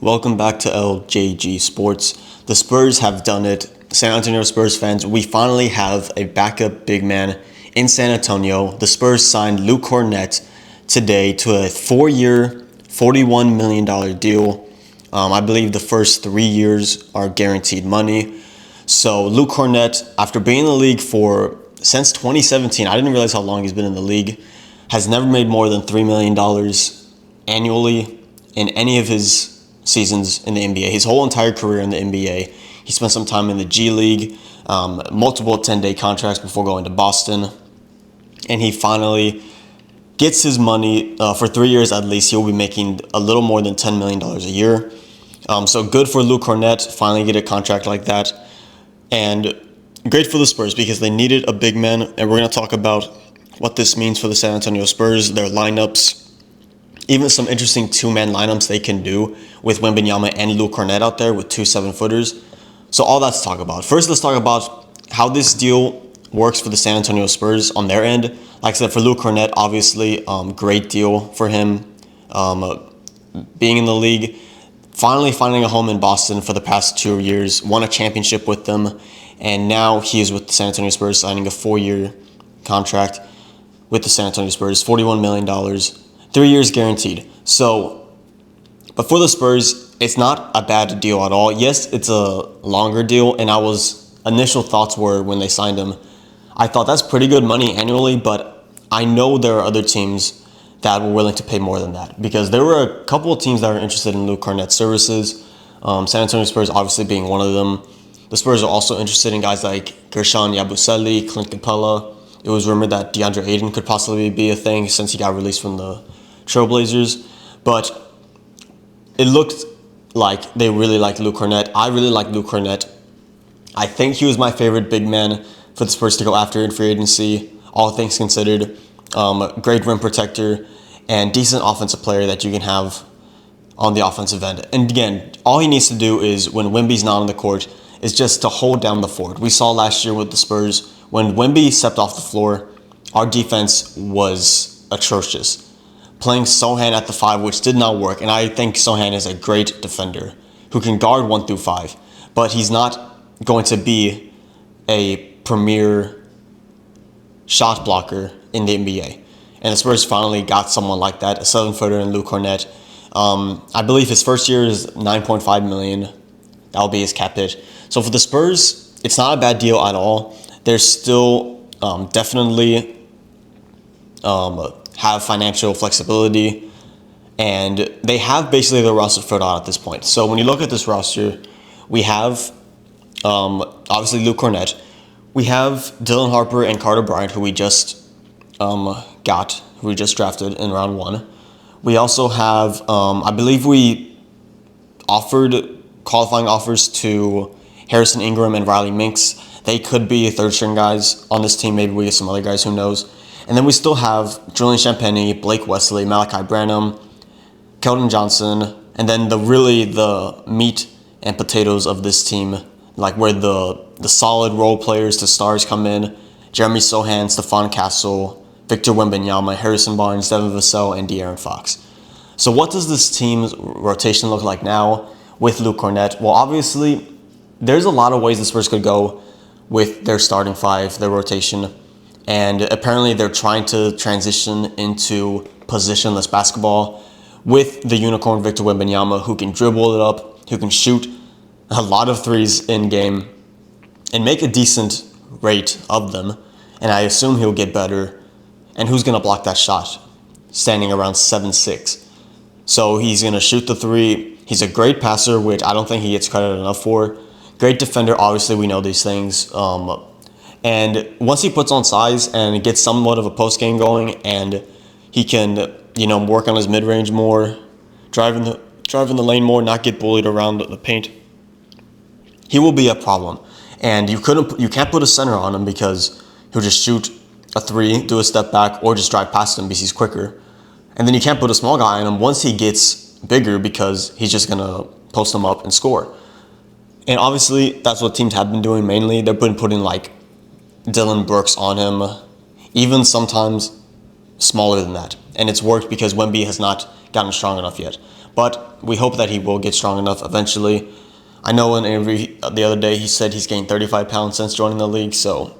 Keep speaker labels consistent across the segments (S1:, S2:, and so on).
S1: Welcome back to LJG Sports. The Spurs have done it. San Antonio Spurs fans, we finally have a backup big man in San Antonio. The Spurs signed Luke Kornet today to a 4-year, $41 million deal. I believe the first 3 years are guaranteed money. So Luke Kornet, after being in the league since 2017, I didn't realize how long he's been in the league, has never made more than $3 million annually in any of his seasons in the NBA. His whole entire career in the NBA. He spent some time in the G League, multiple 10-day contracts before going to Boston. And he finally gets his money for 3 years at least. He'll be making a little more than $10 million a year. So good for Luke Kornet, finally get a contract like that. And great for the Spurs because they needed a big man. And we're going to talk about what this means for the San Antonio Spurs, their lineups, even some interesting two-man lineups they can do with Wembanyama and Luke Kornet out there with 2 7-footers. So all that to talk about. First, let's talk about how this deal works for the San Antonio Spurs on their end. Like I said, for Luke Kornet, obviously, great deal for him. Being in the league, finally finding a home in Boston for the past 2 years, won a championship with them, and now he is with the San Antonio Spurs signing a 4-year contract with the San Antonio Spurs, $41 million, 3 years guaranteed. So, but for the Spurs, it's not a bad deal at all. Yes, it's a longer deal, and initial thoughts were when they signed him, I thought that's pretty good money annually, but I know there are other teams that were willing to pay more than that because there were a couple of teams that were interested in Luke Kornet's services. San Antonio Spurs obviously being one of them. The Spurs are also interested in guys like Gershon Yabusele, Clint Capella. It was rumored that DeAndre Ayton could possibly be a thing since he got released from the Trailblazers. But it looked like they really liked Luke Kornet. I really like Luke Kornet. I think he was my favorite big man for the Spurs to go after in free agency, all things considered. Great rim protector and decent offensive player that you can have on the offensive end. And again, all he needs to do is, when Wemby's not on the court, is just to hold down the fort. We saw last year with the Spurs, when Wemby stepped off the floor, our defense was atrocious. Playing Sohan at the 5, which did not work, and I think Sohan is a great defender who can guard 1 through 5, but he's not going to be a premier shot blocker in the NBA. And the Spurs finally got someone like that, a 7-footer in Luke Kornet. I believe his first year is $9.5 million. That'll be his cap hit. So for the Spurs, it's not a bad deal at all. They're still definitely have financial flexibility, and they have basically the roster filled out at this point. So when you look at this roster, we have obviously Luke Kornet. We have Dylan Harper and Carter Bryant, who we just drafted in round 1. We also have, I believe we offered qualifying offers to Harrison Ingram and Riley Minks. They could be third-string guys on this team. Maybe we get some other guys, who knows. And then we still have Julian Champagnie, Blake Wesley, Malachi Branham, Keldon Johnson, and then the meat and potatoes of this team, like where the solid role players to stars come in: Jeremy Sohan, Stephon Castle, Victor Wembanyama, Harrison Barnes, Devin Vassell, and De'Aaron Fox. So what does this team's rotation look like now with Luke Kornet? Well, obviously, there's a lot of ways the Spurs could go with their starting 5, their rotation. And apparently they're trying to transition into positionless basketball with the unicorn Victor Wembanyama, who can dribble it up, who can shoot a lot of threes in game and make a decent rate of them. And I assume he'll get better. And who's going to block that shot? Standing around 7'6". So he's going to shoot the 3. He's a great passer, which I don't think he gets credit enough for. Great defender, obviously we know these things. And once he puts on size and gets somewhat of a post game going, and he can, work on his mid range more, driving the lane more, not get bullied around the paint, he will be a problem. And you can't put a center on him because he'll just shoot a 3, do a step back, or just drive past him because he's quicker. And then you can't put a small guy on him once he gets bigger because he's just gonna post him up and score. And obviously that's what teams have been doing mainly. They've been putting like Dylan Brooks on him, even sometimes smaller than that. And it's worked because Wemby has not gotten strong enough yet. But we hope that he will get strong enough eventually. I know in an interview the other day he said he's gained 35 pounds since joining the league, so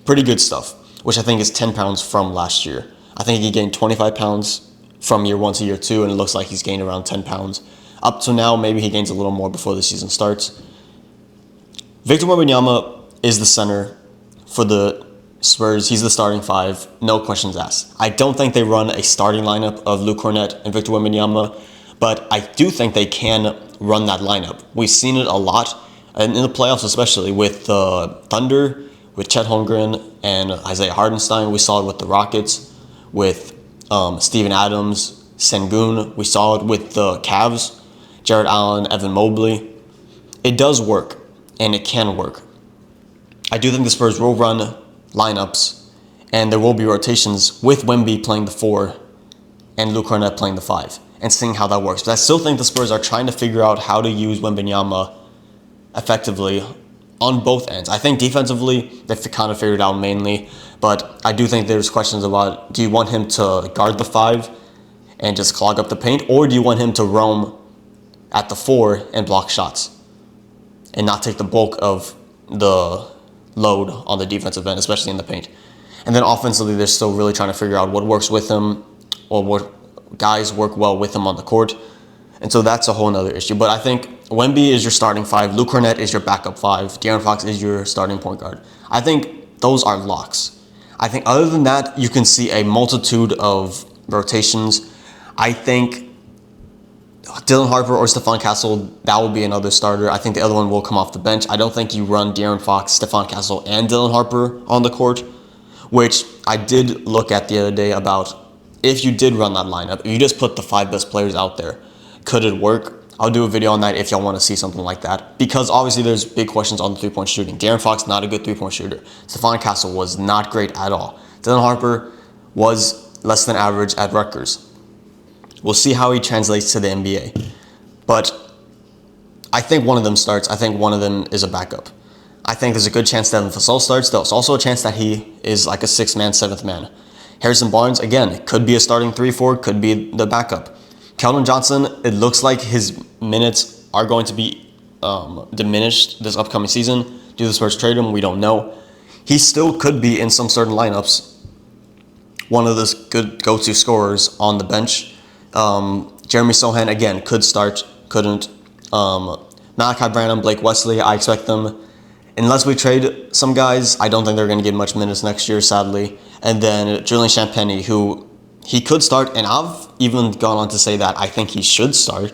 S1: pretty good stuff, which I think is 10 pounds from last year. I think he gained 25 pounds from year 1 to year 2, and it looks like he's gained around 10 pounds. Up to now, maybe he gains a little more before the season starts. Victor Wembanyama is the center for the Spurs. He's the starting 5, no questions asked. I don't think they run a starting lineup of Luke Kornet and Victor Wembanyama, but I do think they can run that lineup. We've seen it a lot, and in the playoffs especially, with the Thunder, with Chet Holmgren and Isaiah Hartenstein. We saw it with the Rockets, with Steven Adams, Sengun. We saw it with the Cavs, Jared Allen, Evan Mobley. It does work, and it can work. I do think the Spurs will run lineups, and there will be rotations with Wemby playing the 4 and Luke Kornet playing the 5, and seeing how that works. But I still think the Spurs are trying to figure out how to use Wembanyama effectively on both ends. I think defensively, they've kind of figured it out mainly, but I do think there's questions about, do you want him to guard the 5 and just clog up the paint, or do you want him to roam at the 4 and block shots and not take the bulk of the load on the defensive end, especially in the paint? And then offensively, they're still really trying to figure out what works with him, or what guys work well with him on the court. And so that's a whole nother issue. But I think Wemby is your starting 5, Luke Kornet is your backup 5, De'Aaron Fox is your starting point guard. I think those are locks. I think other than that, you can see a multitude of rotations. I think Dylan Harper or Stephon Castle, that will be another starter. I think the other one will come off the bench. I don't think you run De'Aaron Fox, Stephon Castle, and Dylan Harper on the court, which I did look at the other day about if you did run that lineup, if you just put the 5 best players out there, could it work? I'll do a video on that if y'all want to see something like that, because obviously there's big questions on the 3-point shooting. De'Aaron Fox, not a good 3-point shooter. Stephon Castle was not great at all. Dylan Harper was less than average at Rutgers. We'll see how he translates to the NBA. But I think one of them starts. I think one of them is a backup. I think there's a good chance that Fasol starts. There's also a chance that he is like a 6th man, 7th man. Harrison Barnes, again, could be a starting 3-4, could be the backup. Keldon Johnson, it looks like his minutes are going to be diminished this upcoming season. Do the Spurs trade him? We don't know. He still could be in some certain lineups one of those good go-to scorers on the bench. Jeremy Sohan, again, could start, couldn't. Malachi Branham, Blake Wesley, I expect them. Unless we trade some guys, I don't think they're going to get much minutes next year, sadly. And then Julian Champagnie, who he could start, and I've even gone on to say that I think he should start,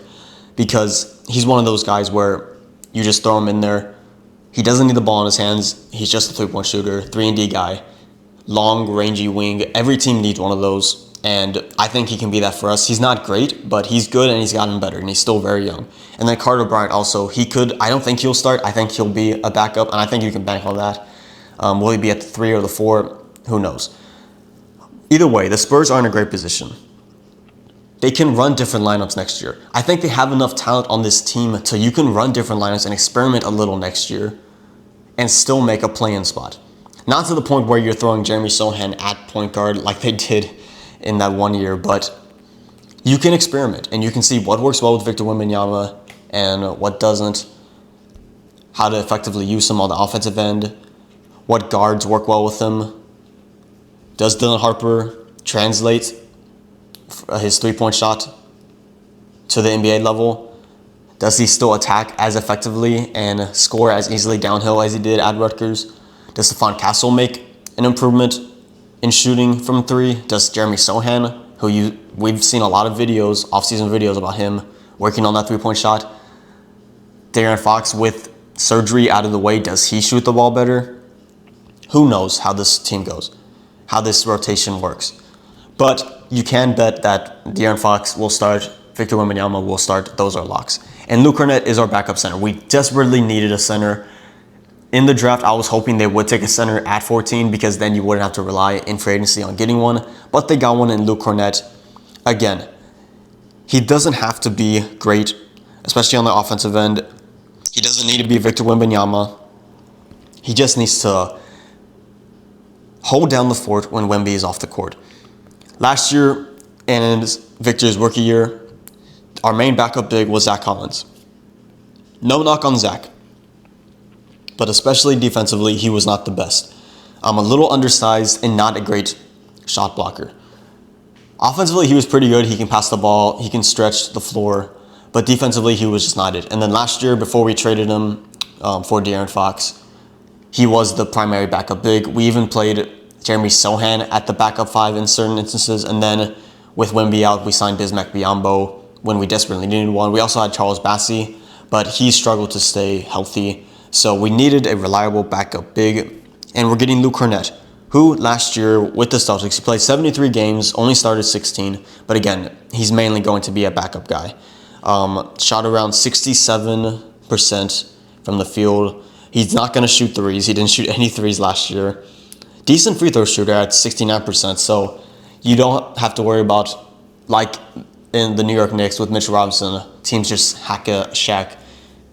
S1: because he's one of those guys where you just throw him in there. He doesn't need the ball in his hands. He's just a 3-point shooter, 3-and-D guy, long, rangy wing. Every team needs one of those, and I think he can be that for us. He's not great, but he's good, and he's gotten better, and he's still very young. And then Carter Bryant also, he could, I don't think he'll start. I think he'll be a backup, and I think you can bank on that. Will he be at the 3 or the 4? Who knows? Either way, the Spurs are in a great position. They can run different lineups next year. I think they have enough talent on this team so you can run different lineups and experiment a little next year and still make a play-in spot. Not to the point where you're throwing Jeremy Sohan at point guard like they did in that one year, but you can experiment and you can see what works well with Victor Wembanyama and what doesn't, how to effectively use him on the offensive end, what guards work well with him. Does Dylan Harper translate his 3-point shot to the NBA level? Does he still attack as effectively and score as easily downhill as he did at Rutgers? Does Stephon Castle make an improvement in shooting from 3? Does Jeremy Sohan, who we've seen a lot of videos, off-season videos about him working on that 3-point shot? De'Aaron Fox, with surgery out of the way, does he shoot the ball better? Who knows how this team goes, how this rotation works. But you can bet that De'Aaron Fox will start, Victor Wembanyama will start. Those are locks. And Luke Kornet is our backup center. We desperately needed a center. In the draft, I was hoping they would take a center at 14 because then you wouldn't have to rely in free agency on getting one. But they got one in Luke Kornet. Again, he doesn't have to be great, especially on the offensive end. He doesn't need to be Victor Wembanyama. He just needs to hold down the fort when Wemby is off the court. Last year, and Victor's rookie year, our main backup big was Zach Collins. No knock on Zach, but especially defensively, he was not the best. A little undersized and not a great shot blocker. Offensively, he was pretty good. He can pass the ball, he can stretch the floor, but defensively, he was just not it. And then last year, before we traded him for De'Aaron Fox, he was the primary backup big. We even played Jeremy Sohan at the backup 5 in certain instances, and then with Wemby out, we signed Bismack Biyombo when we desperately needed one. We also had Charles Bassey, but he struggled to stay healthy. So we needed a reliable backup big, and we're getting Luke Kornet, who last year with the Celtics, he played 73 games, only started 16, but again, he's mainly going to be a backup guy. Shot around 67% from the field. He's not going to shoot threes. He didn't shoot any threes last year. Decent free throw shooter at 69%, so you don't have to worry about, like in the New York Knicks with Mitchell Robinson, teams just shack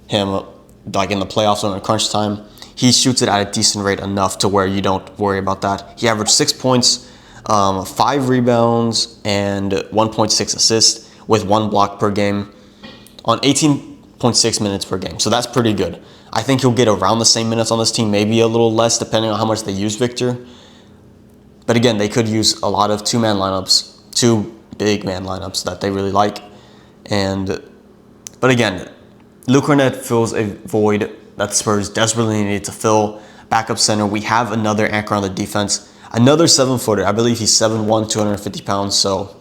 S1: him like in the playoffs or in crunch time. He shoots it at a decent rate enough to where you don't worry about that. He averaged 6 points, 5 rebounds, and 1.6 assists with 1 block per game on 18.6 minutes per game. So that's pretty good. I think he'll get around the same minutes on this team, maybe a little less depending on how much they use Victor. But again, they could use a lot of 2-man lineups, 2 big man lineups that they really like. But again, Luke Kornet fills a void that the Spurs desperately needed to fill. Backup center, we have another anchor on the defense, another 7-footer. I believe he's 7'1", 250 pounds. So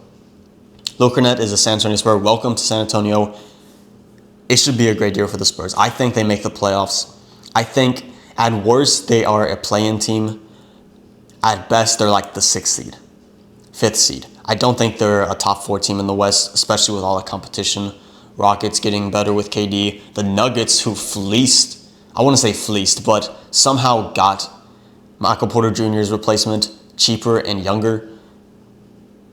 S1: Luke Kornet is a San Antonio Spur. Welcome to San Antonio. It should be a great year for the Spurs. I think they make the playoffs. I think at worst they are a play-in team. At best, they're like the 6th seed, 5th seed. I don't think they're a top 4 team in the West, especially with all the competition. Rockets getting better with KD. The Nuggets, who fleeced, I wouldn't say fleeced, but somehow got Michael Porter Jr.'s replacement cheaper and younger.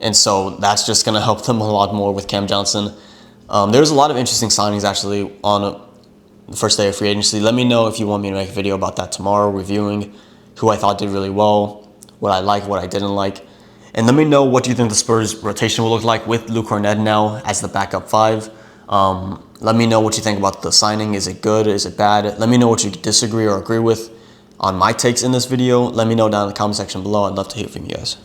S1: And so that's just going to help them a lot more with Cam Johnson. There's a lot of interesting signings actually on the first day of free agency. Let me know if you want me to make a video about that tomorrow, reviewing who I thought did really well, what I liked, what I didn't like. And let me know what you think the Spurs rotation will look like with Luke Kornet now as the backup 5. Let me know what you think about the signing. Is it good? Is it bad? Let me know what you disagree or agree with on my takes in this video. Let me know down in the comment section below. I'd love to hear from you guys.